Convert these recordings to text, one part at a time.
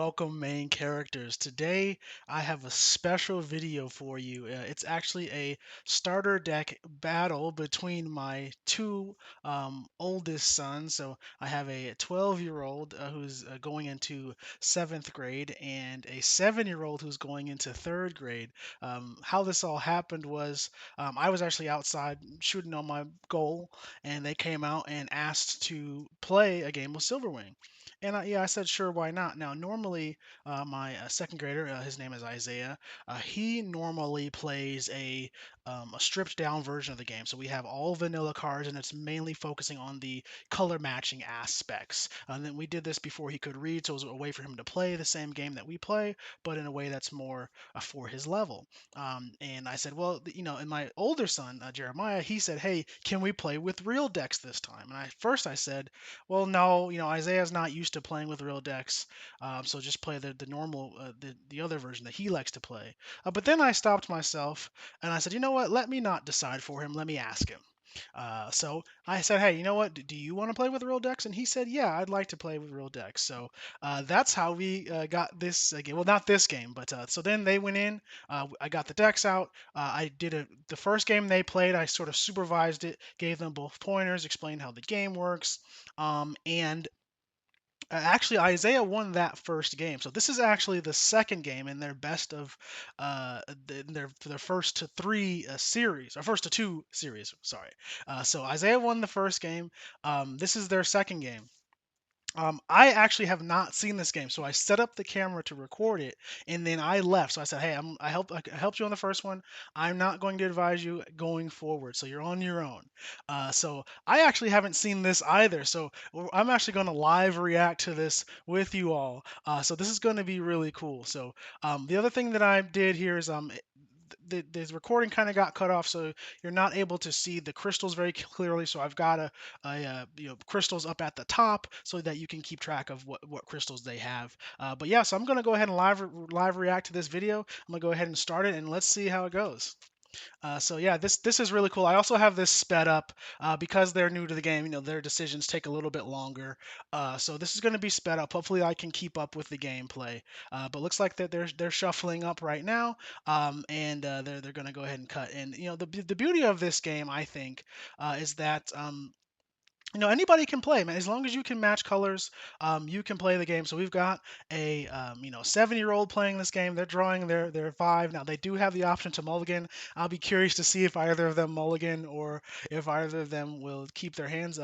welcome main characters. Today I have a special video for you. It's actually a starter deck battle between my two oldest sons. So I have a 12-year-old who's going into 7th grade and a 7-year-old who's going into 3rd grade. How this all happened was I was actually outside shooting on my goal, and they came out and asked to play a game of Silverwing. And yeah, I said sure, why not? Now, normally, my second grader, his name is Isaiah. He normally plays a stripped down version of the game. So we have all vanilla cards, and it's mainly focusing on the color matching aspects. And then we did this before he could read, so it was a way for him to play the same game that we play, but in a way that's more for his level. And I said, well, and my older son, Jeremiah, he said, hey, can we play with real decks this time? And I said, well, no, Isaiah's not used to playing with real decks, so just play the normal, the other version that he likes to play. But then I stopped myself and I said, you know what? Let me not decide for him. Let me ask him. So I said, hey, you know what? Do you want to play with real decks? And he said, yeah, I'd like to play with real decks. So that's how we got this game. Well, not this game, but so then they went in. I got the decks out. I did the first game they played. I sort of supervised it, gave them both pointers, explained how the game works, and actually, Isaiah won that first game. So this is actually the second game in their best of their first to three series, or first to two series. Sorry. So Isaiah won the first game. This is their second game. I actually have not seen this game, so I set up the camera to record it, and then I left. So I said, "Hey, I helped you on the first one. I'm not going to advise you going forward, so you're on your own." So I actually haven't seen this either, so I'm actually going to live react to this with you all. So this is going to be really cool. So the other thing that I did here is the recording kind of got cut off, so you're not able to see the crystals very clearly. So I've got crystals up at the top so that you can keep track of what crystals they have. But yeah, so I'm gonna go ahead and live react to this video. I'm gonna go ahead and start it, and let's see how it goes. So yeah, this is really cool. I also have this sped up because they're new to the game. Their decisions take a little bit longer. So this is going to be sped up. Hopefully, I can keep up with the gameplay. But looks like that they're shuffling up right now, and they're going to go ahead and cut. And the beauty of this game, I think, is that anybody can play, man. As long as you can match colors, you can play the game. So we've got a 7-year-old playing this game. They're drawing their five. Now they do have the option to mulligan. I'll be curious to see if either of them mulligan or if either of them will keep their hands.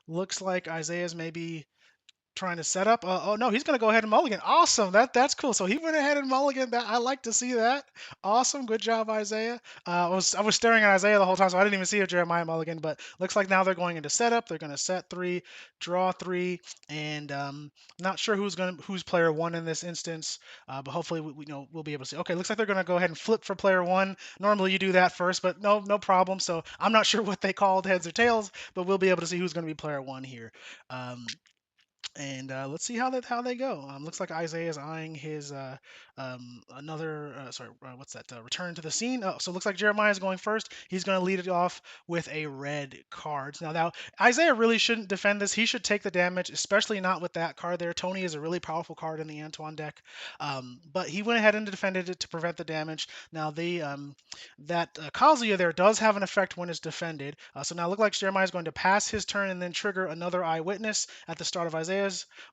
Looks like Isaiah's maybe trying to set up. Oh no, he's gonna go ahead and mulligan. Awesome, that's cool. So he went ahead and mulligan. That I like to see that. Awesome, good job, Isaiah. I was staring at Isaiah the whole time, so I didn't even see if Jeremiah mulligan. But looks like now they're going into setup. They're gonna set three, draw three, and not sure who's player one in this instance. But hopefully we'll be able to see. Okay, looks like they're gonna go ahead and flip for player one. Normally you do that first, but no problem. So I'm not sure what they called heads or tails, but we'll be able to see who's gonna be player one here. And let's see how they go. Looks like Isaiah is eyeing his another sorry, what's that? Return to the scene. Oh, so it looks like Jeremiah is going first. He's going to lead it off with a red card. Now Isaiah really shouldn't defend this. He should take the damage, especially not with that card there. Tony is a really powerful card in the Antoine deck, but he went ahead and defended it to prevent the damage. Now the that Kazuya there does have an effect when it's defended. So now it looks like Jeremiah is going to pass his turn and then trigger another eyewitness at the start of Isaiah's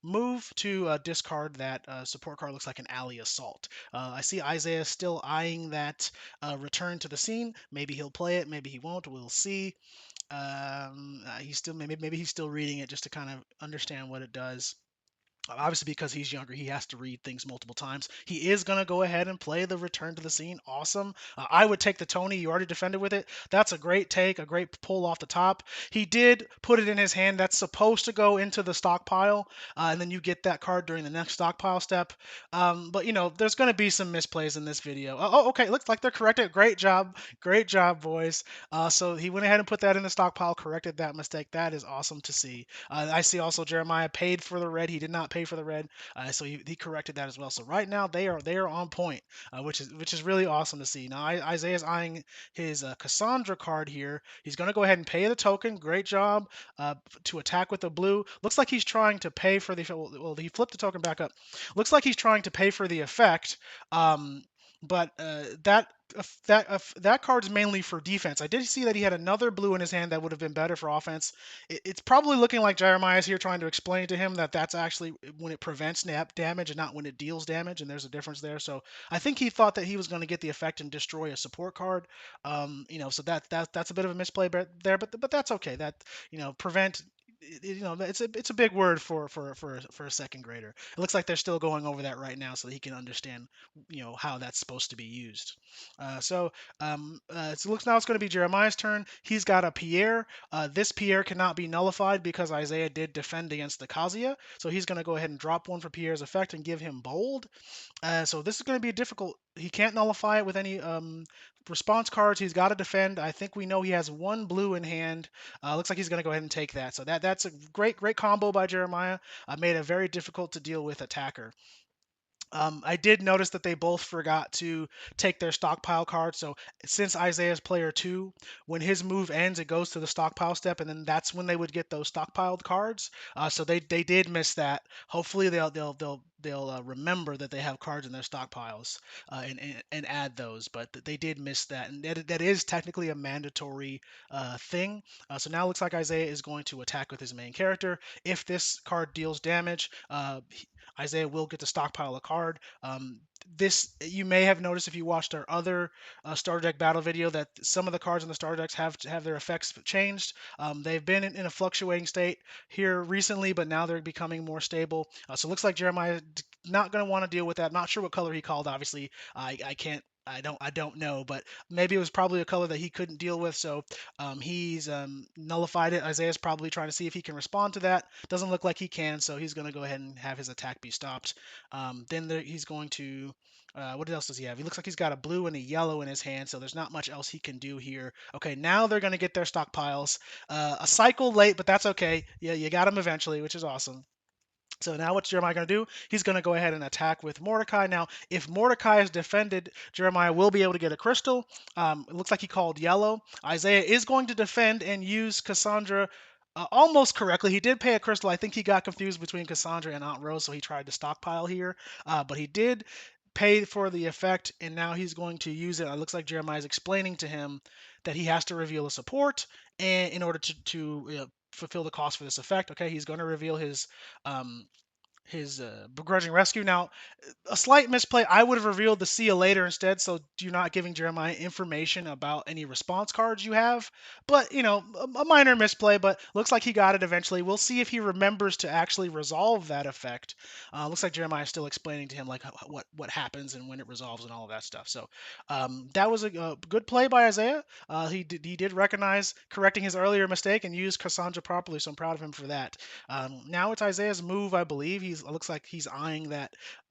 move to discard that support card. Looks like an alley assault. I see Isaiah still eyeing that return to the scene. Maybe he'll play it, maybe he won't. We'll see. He's still maybe he's still reading it just to kind of understand what it does. Obviously, because he's younger, he has to read things multiple times. He is going to go ahead and play the return to the scene. Awesome. I would take the Tony. You already defended with it. That's a great take, a great pull off the top. He did put it in his hand. That's supposed to go into the stockpile, and then you get that card during the next stockpile step. But, there's going to be some misplays in this video. Oh, okay. Looks like they're corrected. Great job. Great job, boys. So he went ahead and put that in the stockpile, corrected that mistake. That is awesome to see. I see also Jeremiah paid for the red. He did not pay pay for the red. So he corrected that as well. So right now they are on point, which is really awesome to see. Now Isaiah's eyeing his Cassandra card here. He's going to go ahead and pay the token. Great job to attack with the blue. Looks like he's trying to pay for the. Well, he flipped the token back up. Looks like he's trying to pay for the effect. But that card's mainly for defense. I did see that he had another blue in his hand that would have been better for offense. It's probably looking like Jeremiah's here trying to explain to him that that's actually when it prevents nap damage and not when it deals damage, and there's a difference there. So I think he thought that he was going to get the effect and destroy a support card. So that's a bit of a misplay there, but that's okay. That prevent. It's a big word for a second grader. It looks like they're still going over that right now so that he can understand how that's supposed to be used. So looks now it's going to be Jeremiah's turn. He's got a Pierre. This Pierre cannot be nullified because Isaiah did defend against the Kazuya, so he's going to go ahead and drop one for Pierre's effect and give him bold. So this is going to be difficult. He can't nullify it with any response cards. He's got to defend. I think we know he has one blue in hand. Looks like he's going to go ahead and take that. So that's a great combo by Jeremiah. Made a very difficult to deal with attacker. I did notice that they both forgot to take their stockpile card. So since Isaiah's player two, when his move ends, it goes to the stockpile step, and then that's when they would get those stockpiled cards. So they did miss that. Hopefully they'll remember that they have cards in their stockpiles and add those. But they did miss that, and that is technically a mandatory thing. So now it looks like Isaiah is going to attack with his main character. If this card deals damage, Isaiah will get to stockpile a card. This you may have noticed if you watched our other starter deck battle video that some of the cards in the starter decks have their effects changed. They've been in a fluctuating state here recently, but now they're becoming more stable. So it looks like Jeremiah not going to want to deal with that. Not sure what color he called. Obviously, I can't. I don't know, but maybe it was probably a color that he couldn't deal with, so he's nullified it. Isaiah's probably trying to see if he can respond to that. Doesn't look like he can, so he's going to go ahead and have his attack be stopped. He's going to. What else does he have? He looks like he's got a blue and a yellow in his hand, so there's not much else he can do here. Okay, now they're going to get their stockpiles. A cycle late, but that's okay. Yeah, you got them eventually, which is awesome. So now what's Jeremiah going to do? He's going to go ahead and attack with Mordecai. Now, if Mordecai is defended, Jeremiah will be able to get a crystal. It looks like he called yellow. Isaiah is going to defend and use Cassandra almost correctly. He did pay a crystal. I think he got confused between Cassandra and Aunt Rose, so he tried to stockpile here. But he did pay for the effect, and now he's going to use it. It looks like Jeremiah is explaining to him that he has to reveal a support and in order to fulfill the cost for this effect. Okay, he's going to reveal um, his begrudging rescue. Now, a slight misplay. I would have revealed the see you later instead, so you're not giving Jeremiah information about any response cards you have. But, a minor misplay, but looks like he got it eventually. We'll see if he remembers to actually resolve that effect. Looks like Jeremiah is still explaining to him like what happens and when it resolves and all of that stuff. So that was a good play by Isaiah. He did recognize correcting his earlier mistake and used Cassandra properly, so I'm proud of him for that. Now it's Isaiah's move, I believe. It looks like he's eyeing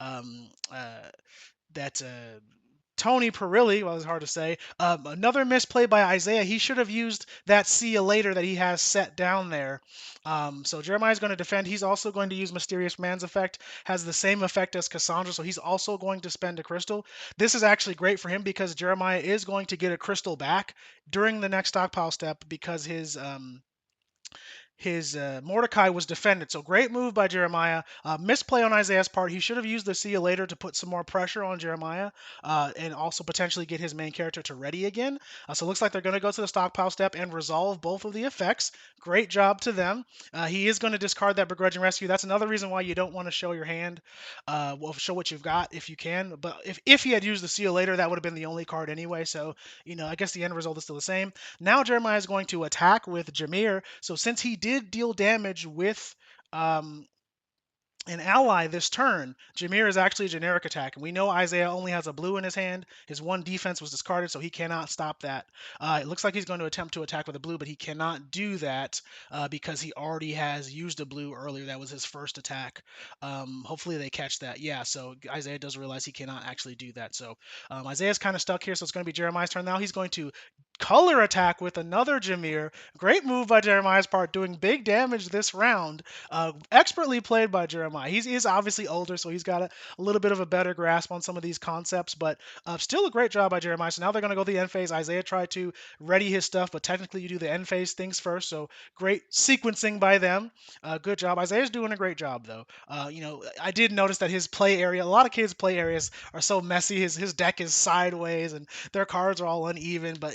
um, uh, that Tony Perilli, well, it's hard to say. Another misplay by Isaiah. He should have used that see you later that he has set down there. So Jeremiah's going to defend. He's also going to use Mysterious Man's effect. Has the same effect as Cassandra, so he's also going to spend a crystal. This is actually great for him because Jeremiah is going to get a crystal back during the next stockpile step because his Mordecai was defended. So great move by Jeremiah. Misplay on Isaiah's part. He should have used the see you later to put some more pressure on Jeremiah and also potentially get his main character to ready again. So it looks like they're going to go to the stockpile step and resolve both of the effects. Great job to them. He is going to discard that begrudging rescue. That's another reason why you don't want to show your hand. Well, show what you've got if you can. But if he had used the see you later, that would have been the only card anyway. So, I guess the end result is still the same. Now Jeremiah is going to attack with Jameer. So since he did deal damage with um, an ally this turn, Jameer is actually a generic attack. And we know Isaiah only has a blue in his hand. His one defense was discarded, so he cannot stop that. It looks like he's going to attempt to attack with a blue, but he cannot do that because he already has used a blue earlier. That was his first attack. Hopefully they catch that. Yeah, so Isaiah does realize he cannot actually do that. So Isaiah's kind of stuck here, so it's going to be Jeremiah's turn now. He's going to color attack with another Jameer. Great move by Jeremiah's part, doing big damage this round. Expertly played by Jeremiah. He's obviously older, so he's got a little bit of a better grasp on some of these concepts, but still a great job by Jeremiah. So now they're going to go the end phase. Isaiah tried to ready his stuff, but technically you do the end phase things first. So great sequencing by them. Good job. Isaiah's doing a great job, though. I did notice that his play area, a lot of kids' play areas are so messy. His deck is sideways and their cards are all uneven, but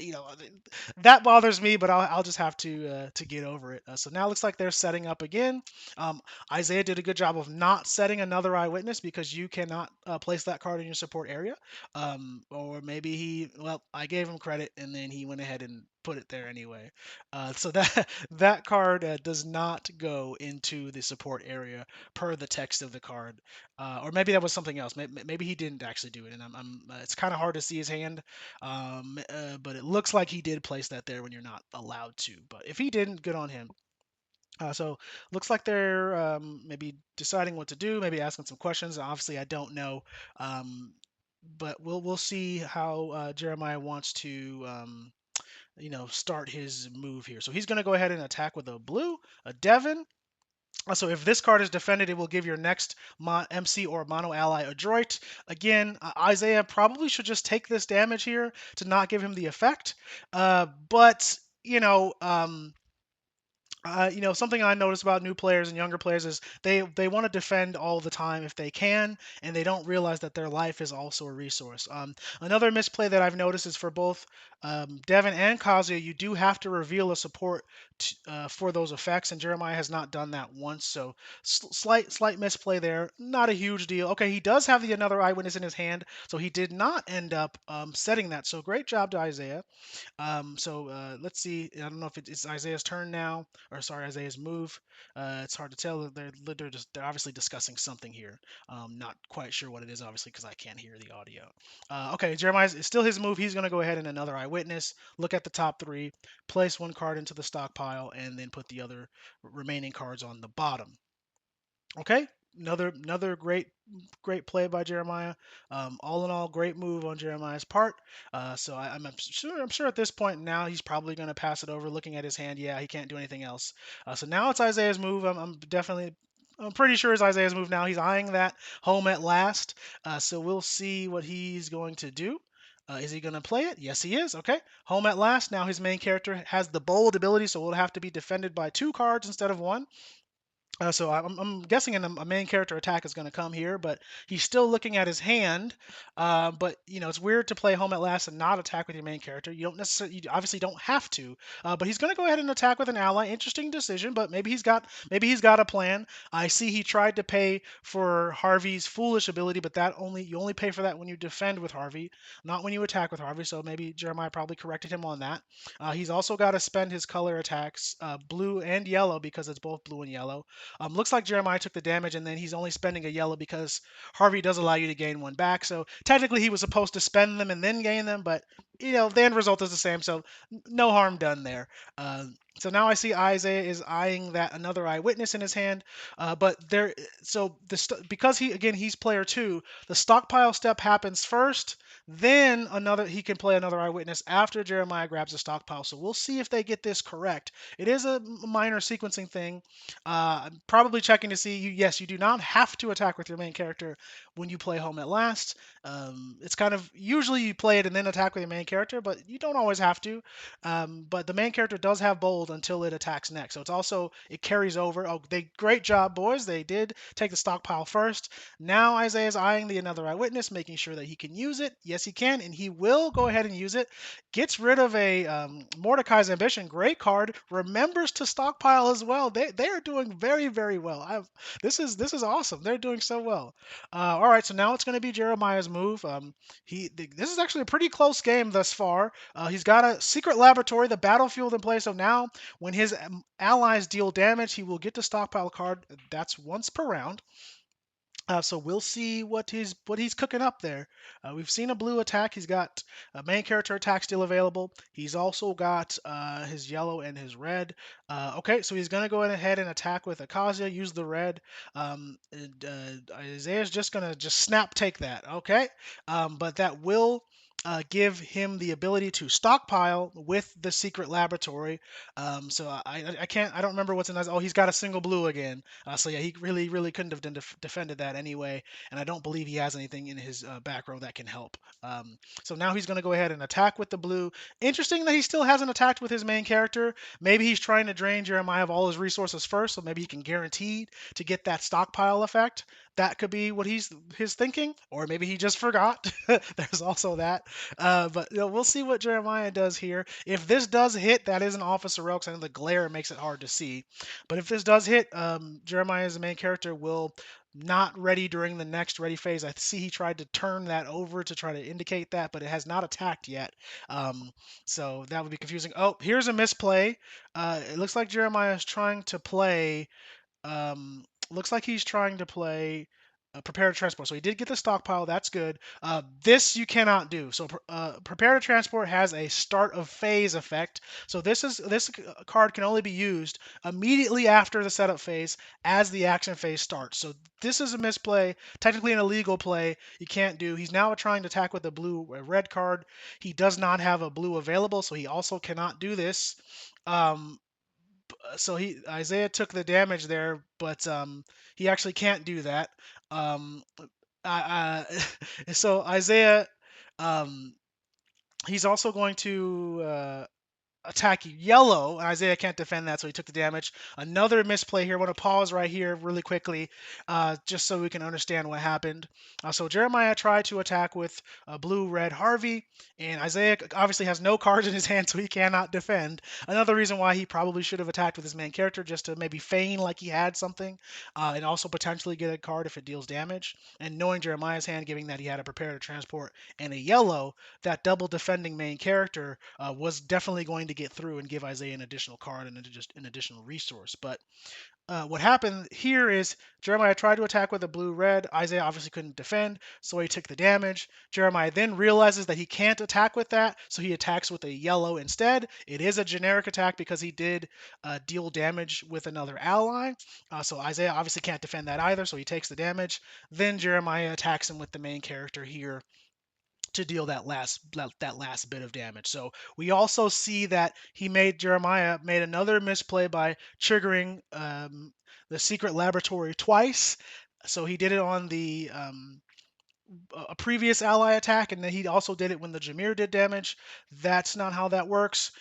that bothers me. But I'll just have to get over it. So now it looks like they're setting up again. Um, Isaiah did a good job of not setting another eyewitness because you cannot place that card in your support area. Or maybe well, I gave him credit and then he went ahead and put it there anyway. So that that card does not go into the support area per the text of the card. Or maybe that was something else. Maybe he didn't actually do it, and it's kind of hard to see his hand. But it looks like he did place that there when you're not allowed to. But if he didn't, good on him. So looks like they're maybe deciding what to do, maybe asking some questions. Obviously, I don't know, but we'll see how Jeremiah wants to start his move here. So he's going to go ahead and attack with a blue, a Devon. So if this card is defended, it will give your next MC or mono ally adroit. Again, Isaiah probably should just take this damage here to not give him the effect. But something I notice about new players and younger players is they want to defend all the time if they can, and they don't realize that their life is also a resource. Another misplay that I've noticed is for both Devin and Kazuya, you do have to reveal a support for those effects, and Jeremiah has not done that once, so slight misplay there. Not a huge deal. Okay, he does have the another eyewitness in his hand, so he did not end up setting that. So great job to Isaiah. Let's see. I don't know if it's Isaiah's turn now, or sorry, Isaiah's move. It's hard to tell. They're obviously discussing something here. Not quite sure what it is, obviously, because I can't hear the audio. Okay, Jeremiah's it's still his move. He's going to go ahead and another eyewitness. Look at the top three, place one card into the stockpile, and then put the other remaining cards on the bottom. Okay, another great play by Jeremiah. All in all, great move on Jeremiah's part. I'm sure at this point now he's probably going to pass it over. Looking at his hand, yeah, he can't do anything else. So now it's Isaiah's move. I'm pretty sure it's Isaiah's move now. He's eyeing that home at last. So we'll see what he's going to do. Is he going to play it? Yes, he is. Okay. Home at last. Now his main character has the bold ability, so we'll have to be defended by two cards instead of one. So I'm guessing a main character attack is going to come here, but he's still looking at his hand. But it's weird to play home at last and not attack with your main character. You obviously don't have to. But he's going to go ahead and attack with an ally. Interesting decision, but maybe he's got a plan. I see he tried to pay for Harvey's foolish ability, but you only pay for that when you defend with Harvey, not when you attack with Harvey. So maybe Jeremiah probably corrected him on that. He's also got to spend his color attacks, blue and yellow, because it's both blue and yellow. Looks like Jeremiah took the damage, and then he's only spending a yellow because Harvey does allow you to gain one back. So technically, he was supposed to spend them and then gain them, but the end result is the same. So no harm done there. So now I see Isaiah is eyeing that another eyewitness in his hand, but there. So because he's player two, the stockpile step happens first. Then he can play another eyewitness after Jeremiah grabs the stockpile. So we'll see if they get this correct. It is a minor sequencing thing. I'm probably checking to see yes, you do not have to attack with your main character when you play home at last. It's kind of usually you play it and then attack with your main character, but you don't always have to. But the main character does have bold until it attacks next, so it carries over. Oh, great job, boys! They did take the stockpile first. Now Isaiah's eyeing the another eyewitness, making sure that he can use it. Yes, he can, and he will go ahead and use it. Gets rid of a Mordecai's Ambition. Great card. Remembers to stockpile as well. They are doing very, very well. This is awesome. They're doing so well. All right, so now it's going to be Jeremiah's move. This is actually a pretty close game thus far. He's got a secret laboratory, the battlefield in play. So now when his allies deal damage, he will get the stockpile card. That's once per round. So we'll see what he's cooking up there. We've seen a blue attack. He's got a main character attack still available. He's also got his yellow and his red. Okay, so he's going to go ahead and attack with Akasia, use the red. Isaiah's just going to snap take that. Okay, but that will give him the ability to stockpile with the secret laboratory. So I can't, I don't remember what's in that. Oh, he's got a single blue again. So yeah, he really couldn't have defended that anyway. And I don't believe he has anything in his back row that can help. So now he's going to go ahead and attack with the blue. Interesting that he still hasn't attacked with his main character. Maybe he's trying to drain Jeremiah of all his resources first, so maybe he can guarantee to get that stockpile effect. That could be what he's his thinking, or maybe he just forgot. There's also that. But we'll see what Jeremiah does here. If this does hit, that is an Officer Elk, and the glare makes it hard to see. But if this does hit, Jeremiah as the main character will not ready during the next ready phase. I see he tried to turn that over to try to indicate that, but it has not attacked yet. Um, so that would be confusing. Oh, here's a misplay. It looks like Jeremiah is trying to play looks like he's trying to play prepare to transport. So he did get the stockpile. That's good. This you cannot do. So prepare to transport has a start of phase effect. So this card can only be used immediately after the setup phase as the action phase starts. So this is a misplay, technically an illegal play. You can't do. He's now trying to attack with a blue red card. He does not have a blue available, so he also cannot do this. Um, so he Isaiah took the damage there, but he actually can't do that. Um, so Isaiah, um, he's also going to attack yellow. Isaiah can't defend that, so he took the damage. Another misplay here. I want to pause right here really quickly, just so we can understand what happened. So Jeremiah tried to attack with blue-red Harvey, and Isaiah obviously has no cards in his hand, so he cannot defend. Another reason why he probably should have attacked with his main character, just to maybe feign like he had something, and also potentially get a card if it deals damage. And knowing Jeremiah's hand, giving that he had a prepare to transport and a yellow, that double defending main character was definitely going to get through and give Isaiah an additional card and just an additional resource. But what happened here is Jeremiah tried to attack with a blue-red. Isaiah obviously couldn't defend, so he took the damage. Jeremiah then realizes that he can't attack with that, so he attacks with a yellow instead. It is a generic attack because he did deal damage with another ally. So Isaiah obviously can't defend that either, so he takes the damage. Then Jeremiah attacks him with the main character here to deal that last bit of damage. So we also see that Jeremiah made another misplay by triggering the secret laboratory twice. So he did it on the a previous ally attack, and then he also did it when the Jameer did damage. That's not how that works.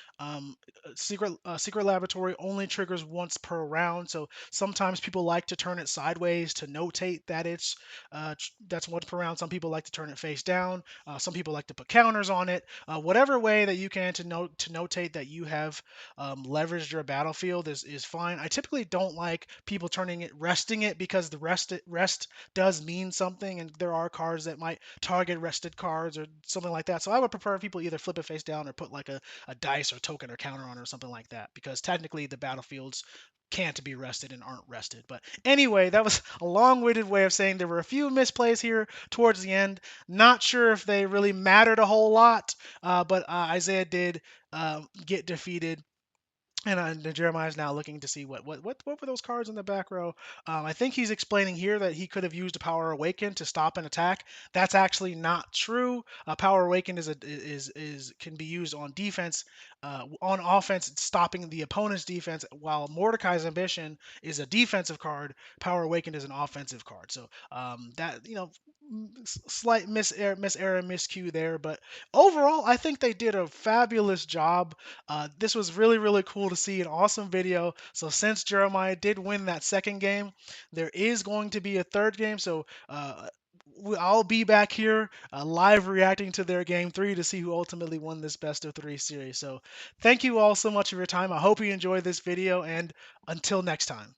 Secret laboratory only triggers once per round, so sometimes people like to turn it sideways to notate that that's once per round. Some people like to turn it face down. Some people like to put counters on it. Whatever way that you can to notate that you have leveraged your battlefield is fine. I typically don't like people resting it, because the rest does mean something, and there are cards that might target rested cards or something like that. So I would prefer people either flip it face down or put like a dice or token or counter on it or something like that, because technically the battlefields can't be rested and aren't rested. But anyway, that was a long-winded way of saying there were a few misplays here towards the end. Not sure if they really mattered a whole lot, but Isaiah did get defeated. And Jeremiah is now looking to see what were those cards in the back row. I think he's explaining here that he could have used a Power Awaken to stop an attack. That's actually not true. Power Awaken is can be used on defense, on offense, it's stopping the opponent's defense. While Mordecai's Ambition is a defensive card, Power Awakened is an offensive card. So that slight miscue there, but overall, I think they did a fabulous job. This was really cool to see, an awesome video. So since Jeremiah did win that second game, there is going to be a third game. So I'll be back here live reacting to their game 3 to see who ultimately won this best of 3 series. So thank you all so much for your time. I hope you enjoyed this video, and until next time.